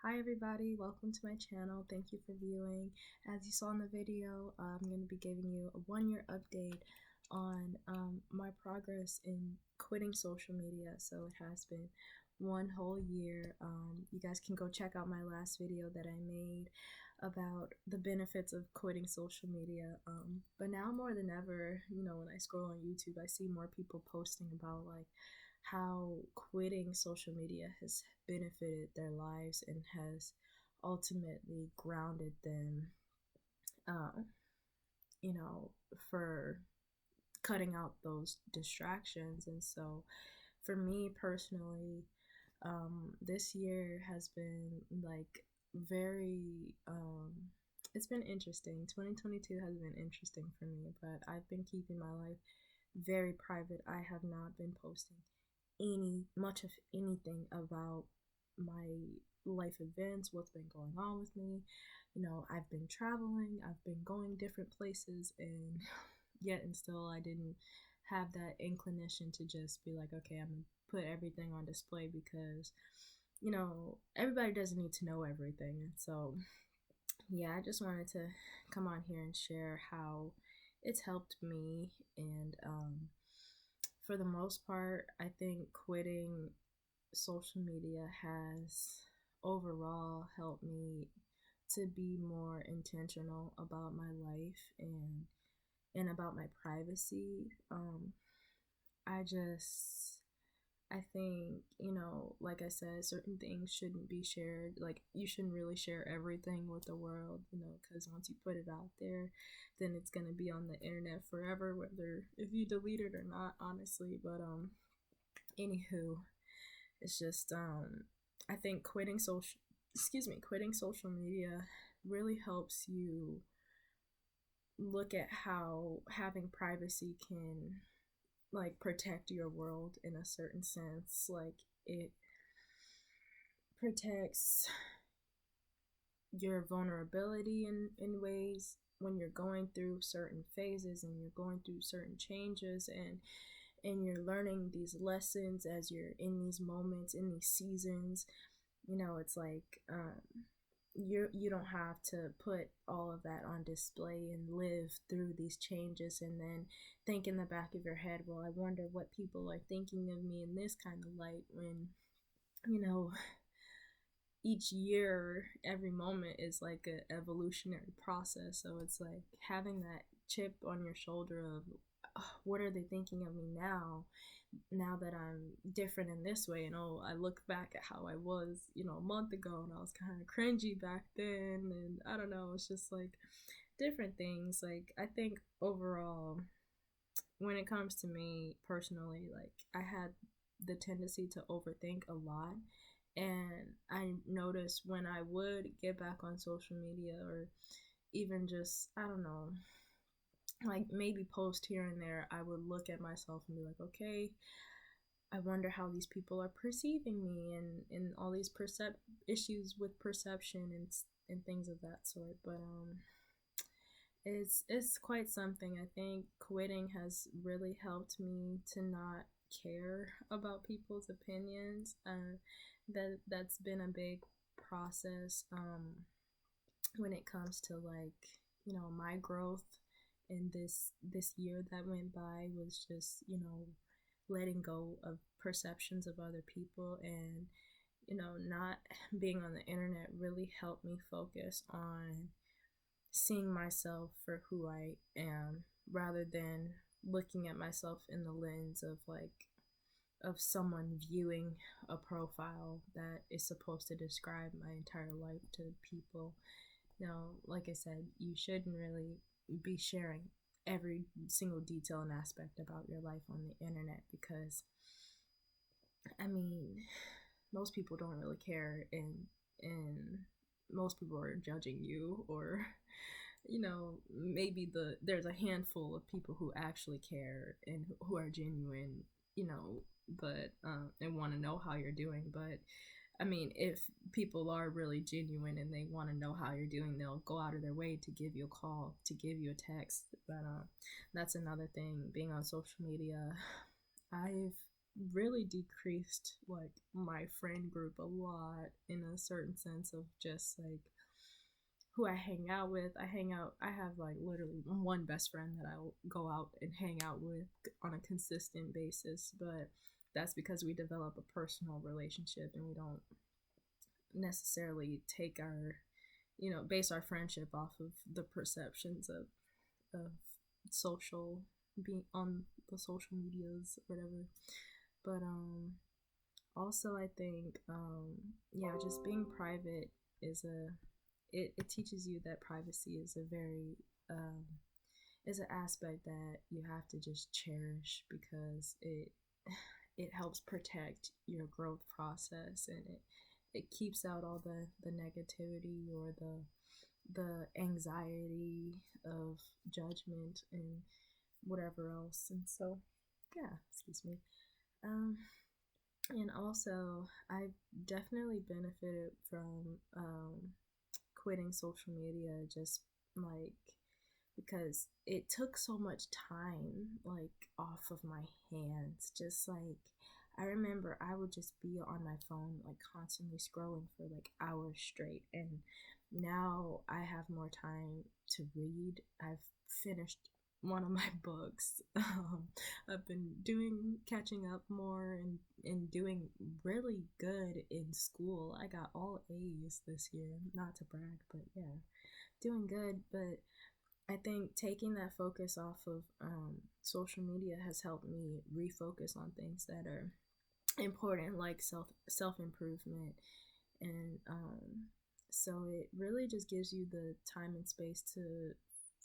Hi everybody, welcome to my channel. Thank you for viewing. As you saw in the video, I'm going to be giving you a 1-year update on my progress in quitting social media. So it has been 1 whole year. You guys can go check out my last video that I made about the benefits of quitting social media. But now more than ever, when I scroll on YouTube, I see more people posting about how quitting social media has benefited their lives and has ultimately grounded them, uh, you know, for cutting out those distractions. And so, for me personally, this year has been very, it's been interesting. 2022 has been interesting for me, but I've been keeping my life very private. I have not been posting much of anything about my life events, what's been going on with me. I've been traveling, I've been going different places, and yet and still I didn't have that inclination to just be like, okay, I'm gonna put everything on display because everybody doesn't need to know everything. And so yeah, I just wanted to come on here and share how it's helped me. And for the most part, I think quitting social media has overall helped me to be more intentional about my life and about my privacy. I just I think, like I said, certain things shouldn't be shared. Like, you shouldn't really share everything with the world, because once you put it out there, then it's going to be on the internet forever, whether if you delete it or not, honestly. But, anywho, it's just, I think quitting social media really helps you look at how having privacy can protect your world in a certain sense. Like, it protects your vulnerability in ways when you're going through certain phases and you're going through certain changes, and you're learning these lessons as you're in these moments, in these seasons. It's like, you don't have to put all of that on display and live through these changes and then think in the back of your head, well, I wonder what people are thinking of me in this kind of light, when you know each year, every moment is like an evolutionary process. So it's like having that chip on your shoulder of, what are they thinking of me now that I'm different in this way. And I look back at how I was, a month ago, and I was kind of cringy back then. And I don't know, it's just like different things. Like, I think overall, when it comes to me personally, like, I had the tendency to overthink a lot. And I noticed when I would get back on social media, or even just, I don't know, like maybe post here and there, I would look at myself and be like, okay, I wonder how these people are perceiving me, and all these issues with perception and things of that sort. But it's quite something. I think quitting has really helped me to not care about people's opinions. That's been a big process, when it comes to my growth. And this year that went by was just, letting go of perceptions of other people, and not being on the internet really helped me focus on seeing myself for who I am, rather than looking at myself in the lens of someone viewing a profile that is supposed to describe my entire life to people. Like I said, you shouldn't really be sharing every single detail and aspect about your life on the internet, because I mean, most people don't really care, and most people are judging you, or maybe there's a handful of people who actually care and who are genuine, but and want to know how you're doing. But I mean, if people are really genuine and they want to know how you're doing, they'll go out of their way to give you a call, to give you a text. But that's another thing. Being on social media, I've really decreased like my friend group a lot in a certain sense of just like who I hang out with. I have like literally one best friend that I'll go out and hang out with on a consistent basis, but that's because we develop a personal relationship and we don't necessarily take our, base our friendship off of the perceptions of social, being on the social medias or whatever. But also I think yeah, just being private is a it teaches you that privacy is a very is an aspect that you have to just cherish because it helps protect your growth process, and it keeps out all the negativity or the anxiety of judgment and whatever else. And so yeah, excuse me. um and also I've definitely benefited from quitting social media, just like because it took so much time like off of my hands. Just like I remember I would just be on my phone like constantly scrolling for like hours straight, and now I have more time to read. I've finished one of my books. I've been doing catching up more and doing really good in school. I got all A's this year, not to brag, but yeah, doing good. But I think taking that focus off of social media has helped me refocus on things that are important, like self improvement, and so it really just gives you the time and space to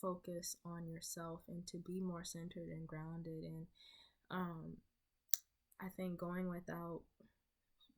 focus on yourself and to be more centered and grounded. And um, I think going without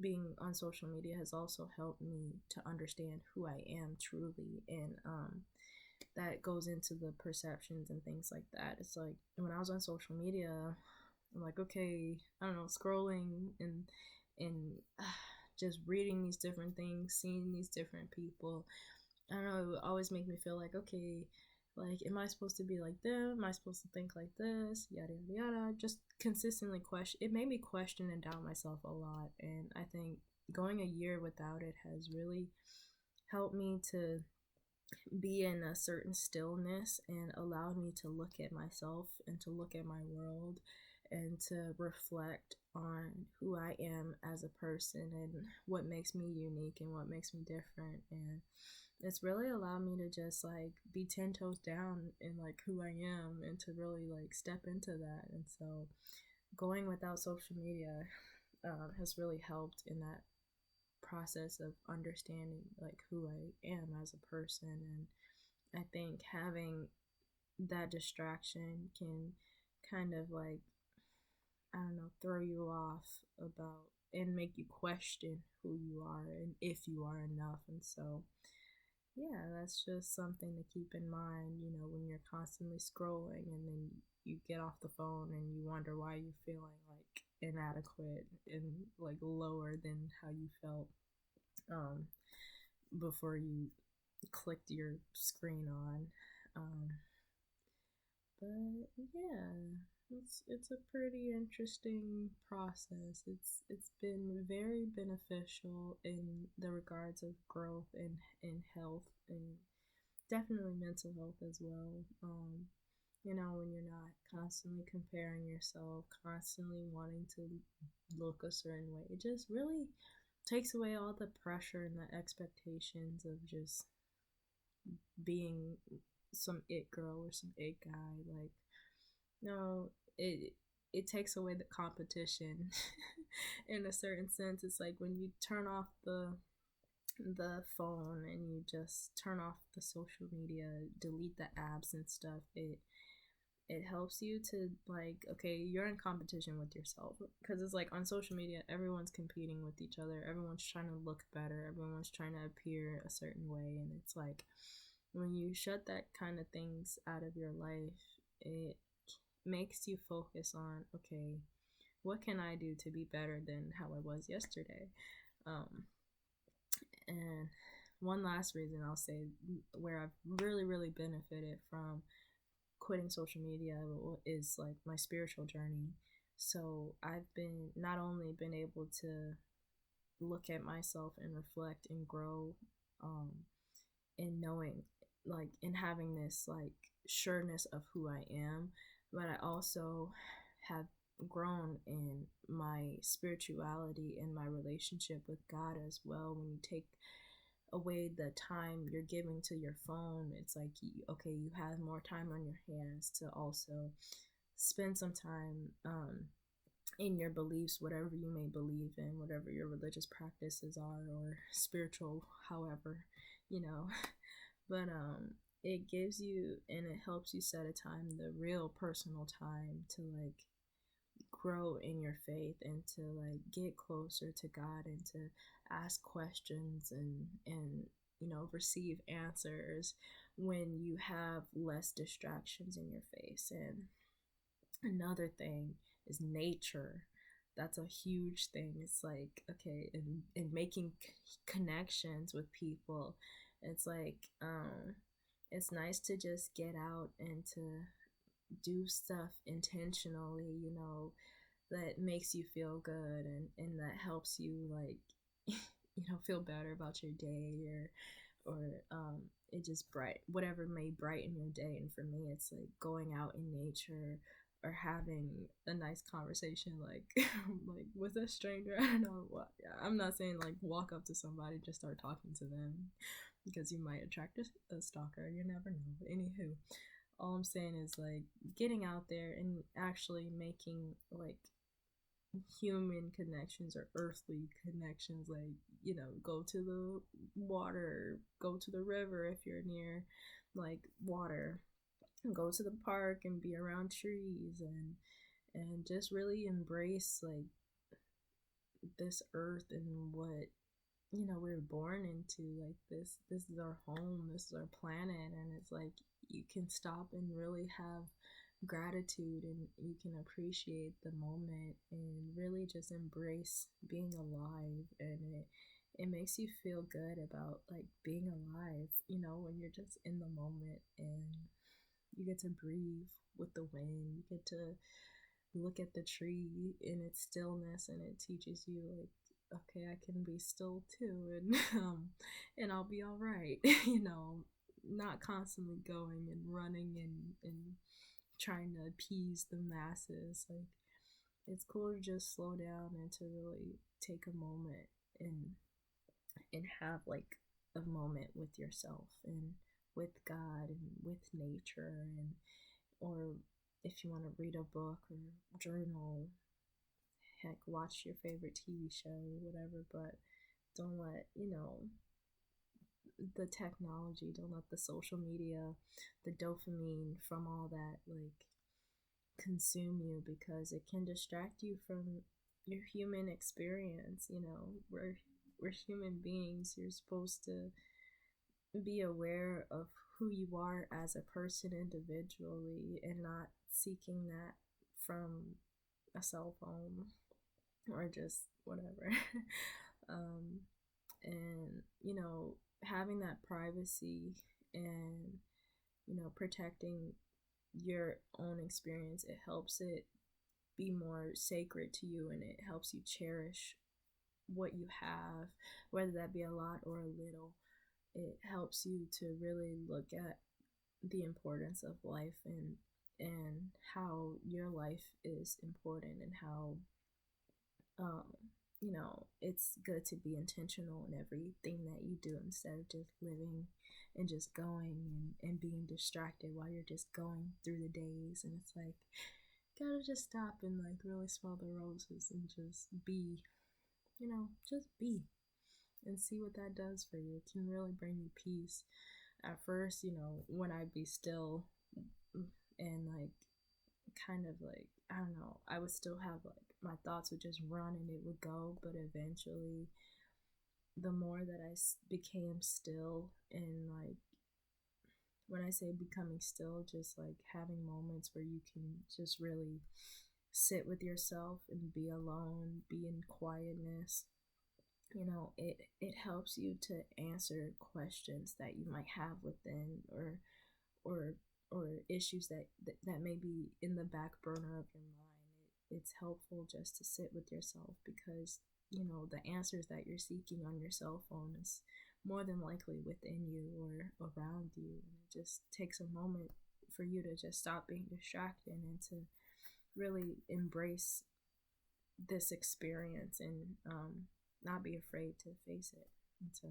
being on social media has also helped me to understand who I am truly, and that goes into the perceptions and things like that. It's like when I was on social media, I'm like, okay, I don't know, scrolling and just reading these different things, seeing these different people. I don't know, it would always make me feel like, okay, like, am I supposed to be like them? Am I supposed to think like this? Yada yada yada. Just consistently question. It made me question and doubt myself a lot, and I think going a year without it has really helped me to be in a certain stillness and allowed me to look at myself and to look at my world and to reflect on who I am as a person and what makes me unique and what makes me different. And it's really allowed me to just like be 10 toes down in like who I am and to really like step into that. And so going without social media has really helped in that process of understanding like who I am as a person. And I think having that distraction can kind of like, I don't know, throw you off about and make you question who you are and if you are enough. And so yeah, that's just something to keep in mind, when you're constantly scrolling and then you get off the phone and you wonder why you're feeling like inadequate and like lower than how you felt um, before you clicked your screen on. Um, but yeah, it's a pretty interesting process. It's been very beneficial in the regards of growth and health, and definitely mental health as well. When you're not constantly comparing yourself, constantly wanting to look a certain way, it just really takes away all the pressure and the expectations of just being some it girl or some it guy. Like, no, it takes away the competition in a certain sense. It's like when you turn off the phone and you just turn off the social media, delete the apps and stuff, it helps you to like, okay, you're in competition with yourself, because it's like on social media everyone's competing with each other, everyone's trying to look better, everyone's trying to appear a certain way. And it's like when you shut that kind of things out of your life, it makes you focus on, okay, what can I do to be better than how I was yesterday. Um and one last reason I'll say where I've really benefited from quitting social media is like my spiritual journey. So I've been not only been able to look at myself and reflect and grow, um, in knowing, like, in having this like sureness of who I am, but I also have grown in my spirituality and my relationship with God as well. When you take away the time you're giving to your phone, it's like, okay, you have more time on your hands to also spend some time, in your beliefs, whatever you may believe in, whatever your religious practices are, or spiritual, however, you know. But it gives you and it helps you set a time, the real personal time, to like grow in your faith and to like get closer to God and to ask questions and receive answers when you have less distractions in your face. And another thing is nature. That's a huge thing. It's like, okay, in making connections with people, it's like, it's nice to just get out and to do stuff intentionally, that makes you feel good, and that helps you like feel better about your day, or it just whatever may brighten your day. And for me, it's like going out in nature or having a nice conversation, like like with a stranger. I don't know what. Yeah, I'm not saying like walk up to somebody, just start talking to them, because you might attract a stalker. You never know. But anywho, all I'm saying is like getting out there and actually making like human connections or earthly connections, like go to the water, go to the river if you're near like water, go to the park and be around trees, and just really embrace like this earth and what we're born into. Like this is our home, this is our planet, and it's like you can stop and really have gratitude, and you can appreciate the moment and really just embrace being alive. And it makes you feel good about like being alive, when you're just in the moment and you get to breathe with the wind, you get to look at the tree in its stillness, and it teaches you like, okay, I can be still too, and and I'll be all right. Not constantly going and running and trying to appease the masses. Like, it's cool to just slow down and to really take a moment and have like a moment with yourself and with God and with nature, and or if you want to read a book or journal, heck, watch your favorite TV show, whatever. But don't let the technology, don't let the social media, the dopamine from all that like consume you, because it can distract you from your human experience. We're human beings. You're supposed to be aware of who you are as a person individually, and not seeking that from a cell phone or just whatever. um, and having that privacy, and protecting your own experience, it helps it be more sacred to you, and it helps you cherish what you have, whether that be a lot or a little. It helps you to really look at the importance of life, and how your life is important, and how um it's good to be intentional in everything that you do, instead of just living and just going, and being distracted while you're just going through the days. And it's like, gotta just stop and like really smell the roses and just be, just be, and see what that does for you. It can really bring you peace. At first, when I'd be still and like kind of like, I don't know, I would still have like my thoughts would just run and it would go. But eventually, the more that I became still, and like, when I say becoming still, just like having moments where you can just really sit with yourself and be alone, be in quietness. It helps you to answer questions that you might have within, or or issues that may be in the back burner of your mind. it's helpful just to sit with yourself, because the answers that you're seeking on your cell phone is more than likely within you or around you. And it just takes a moment for you to just stop being distracted and to really embrace this experience, and not be afraid to face it. And so,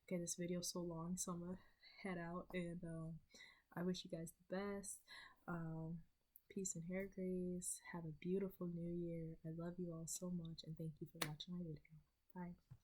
okay, this video is so long, so I'm gonna head out, and I wish you guys the best. Peace and hair grace. Have a beautiful new year. I love you all so much, and thank you for watching my video. Bye.